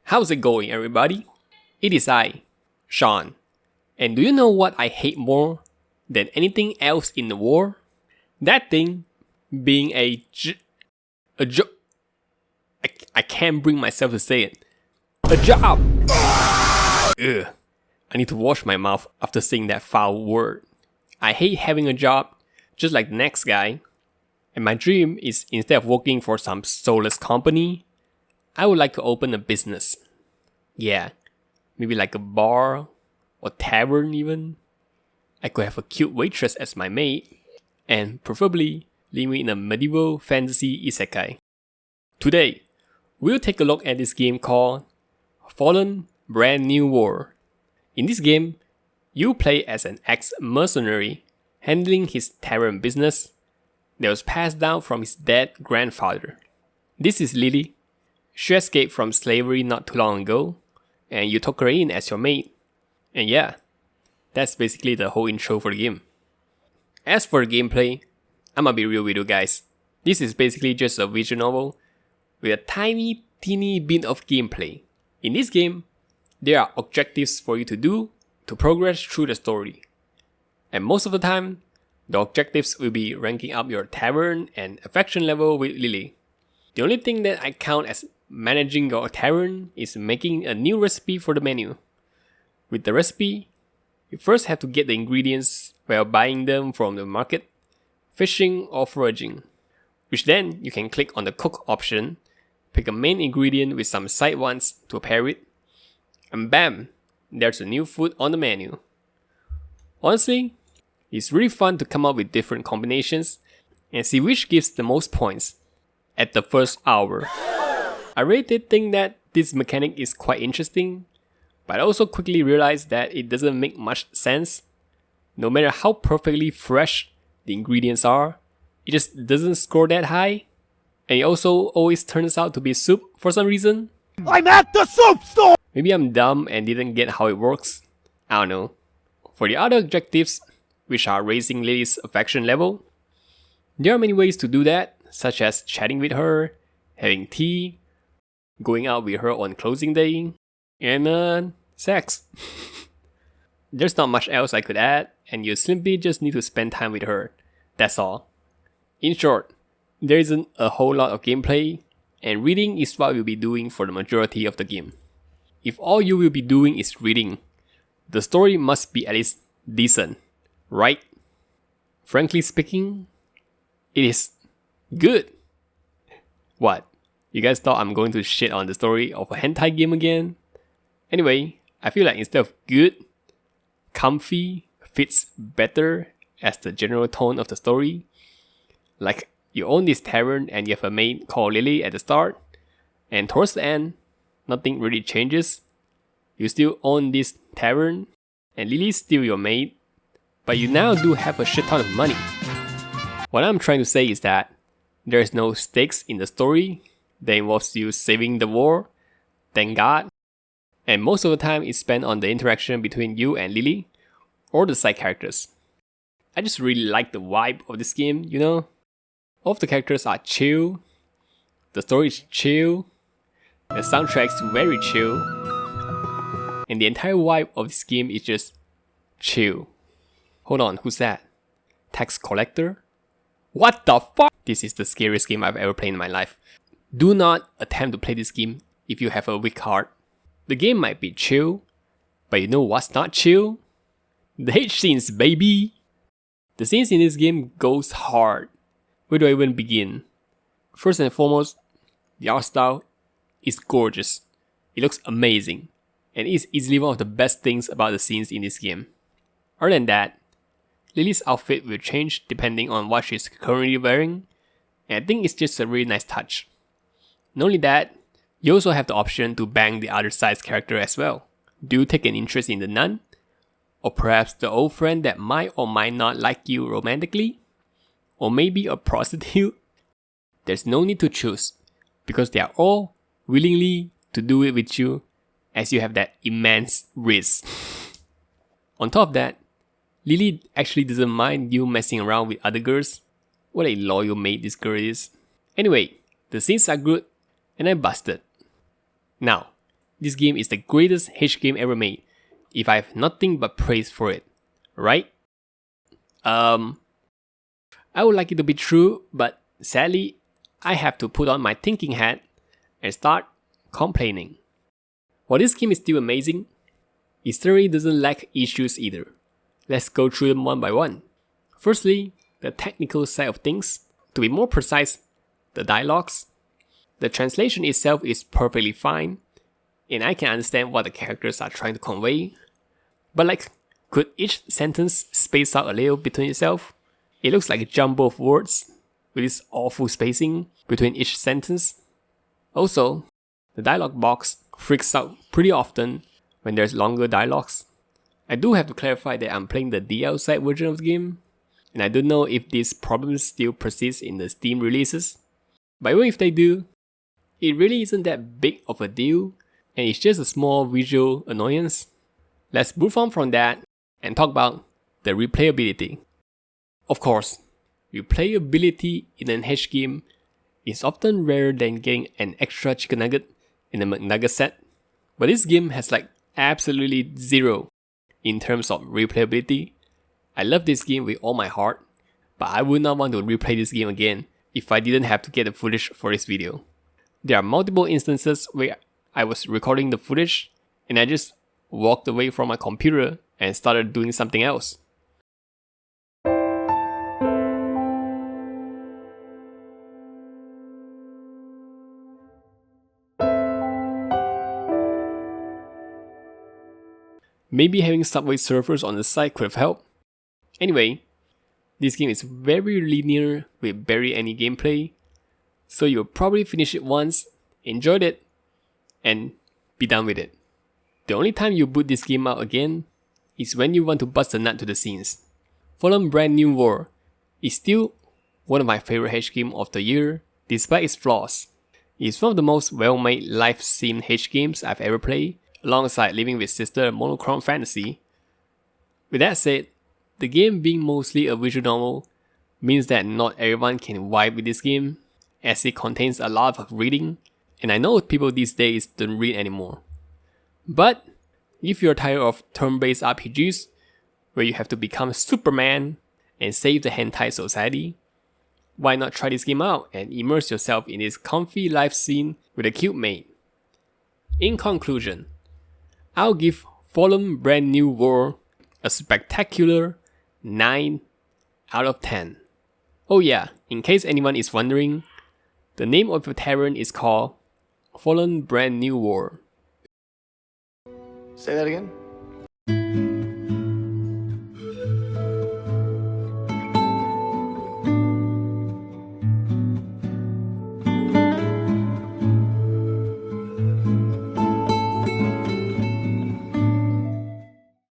How's it going, everybody? It is I, Shaun. And do you know what I hate more than anything else in the world? That thing being a job. I can't bring myself to say it. A job! Ugh. I need to wash my mouth after saying that foul word. I hate having a job, just like the next guy. And my dream is, instead of working for some soulless company, I would like to open a business. Yeah, maybe like a bar or tavern even. I could have a cute waitress as my maid, and preferably living in a medieval fantasy isekai. Today, we'll take a look at this game called Fallen Brand New World. In this game, you play as an ex-mercenary handling his tavern business that was passed down from his dead grandfather. This is Lily. She escaped from slavery not too long ago, and you took her in as your maid. And yeah, that's basically the whole intro for the game. As for the gameplay, I'ma be real with you guys. This is basically just a visual novel with a teeny bit of gameplay. In this game, there are objectives for you to do to progress through the story. And most of the time, the objectives will be ranking up your tavern and affection level with Lily. The only thing that I count as managing your tavern is making a new recipe for the menu. With the recipe, you first have to get the ingredients while buying them from the market, fishing or foraging. Which then you can click on the cook option, pick a main ingredient with some side ones to pair it, and bam, there's a new food on the menu. Honestly, it's really fun to come up with different combinations and see which gives the most points at the first hour. I really did think that this mechanic is quite interesting, but I also quickly realized that it doesn't make much sense. No matter how perfectly fresh the ingredients are, it just doesn't score that high. And it also always turns out to be soup for some reason. I'm at the soup store! Maybe I'm dumb and didn't get how it works. I don't know. For the other objectives, which are raising Lily's affection level, there are many ways to do that, such as chatting with her, having tea, going out with her on closing day, and sex. There's not much else I could add, and you simply just need to spend time with her. That's all. In short, there isn't a whole lot of gameplay, and reading is what we'll be doing for the majority of the game. If all you will be doing is reading, the story must be at least decent, right? Frankly speaking, it is good. What? You guys thought I'm going to shit on the story of a hentai game again? Anyway, I feel like instead of good, comfy fits better as the general tone of the story. Like, you own this tavern and you have a maid called Lily at the start, and towards the end, nothing really changes. You still own this tavern, and Lily's still your maid, but you now do have a shit ton of money. What I'm trying to say is that there's no stakes in the story that involves you saving the world, thank God, and most of the time is spent on the interaction between you and Lily, or the side characters. I just really like the vibe of this game, you know? All of the characters are chill, the story is chill, the soundtrack's very chill, and the entire vibe of this game is just chill. Hold on, who's that? Tax collector? What the fuck? This is the scariest game I've ever played in my life. Do not attempt to play this game if you have a weak heart. The game might be chill, but you know what's not chill? The H scenes, baby! The scenes in this game goes hard. Where do I even begin? First and foremost, the art style is gorgeous. It looks amazing, and it is easily one of the best things about the scenes in this game. Other than that, Lily's outfit will change depending on what she's currently wearing, and I think it's just a really nice touch. Not only that, you also have the option to bang the other side's character as well. Do you take an interest in the nun? Or perhaps the old friend that might or might not like you romantically? Or maybe a prostitute? There's no need to choose, because they are all willingly to do it with you, as you have that immense risk. On top of that, Lily actually doesn't mind you messing around with other girls. What a loyal maid this girl is. Anyway, the scenes are good, and I busted. Now, this game is the greatest H game ever made, if I have nothing but praise for it, right? I would like it to be true, but sadly, I have to put on my thinking hat and start complaining. While this game is still amazing, it certainly doesn't lack issues either. Let's go through them one by one. Firstly, the technical side of things. To be more precise, the dialogues. The translation itself is perfectly fine, and I can understand what the characters are trying to convey. But could each sentence space out a little between itself? It looks like a jumble of words with this awful spacing between each sentence. Also, the dialogue box freaks out pretty often when there's longer dialogues. I do have to clarify that I'm playing the DL version of the game, and I don't know if these problems still persist in the Steam releases. But even if they do, it really isn't that big of a deal, and it's just a small visual annoyance. Let's move on from that and talk about the replayability. Of course, replayability in an H game is often rarer than getting an extra chicken nugget in a McNugget set, but this game has absolutely zero in terms of replayability. I love this game with all my heart, but I would not want to replay this game again if I didn't have to get the footage for this video. There are multiple instances where I was recording the footage and I just walked away from my computer and started doing something else. Maybe having Subway surfers on the side could have helped. Anyway, this game is very linear with barely any gameplay, so you'll probably finish it once, enjoy it, and be done with it. The only time you boot this game out again is when you want to bust a nut to the scenes. Fallen Brand New World is still one of my favorite H games of the year, despite its flaws. It's one of the most well-made life-themed H games I've ever played, alongside Living with Sister and Monochrome Fantasy. With that said, the game being mostly a visual novel means that not everyone can vibe with this game, as it contains a lot of reading, and I know people these days don't read anymore. But if you're tired of turn-based RPGs, where you have to become Superman and save the hentai society, why not try this game out and immerse yourself in this comfy life scene with a cute mate? In conclusion, I'll give Fallen Brand New World a spectacular 9 out of 10. Oh yeah, in case anyone is wondering, the name of the tavern is called Fallen Brand New World. Say that again?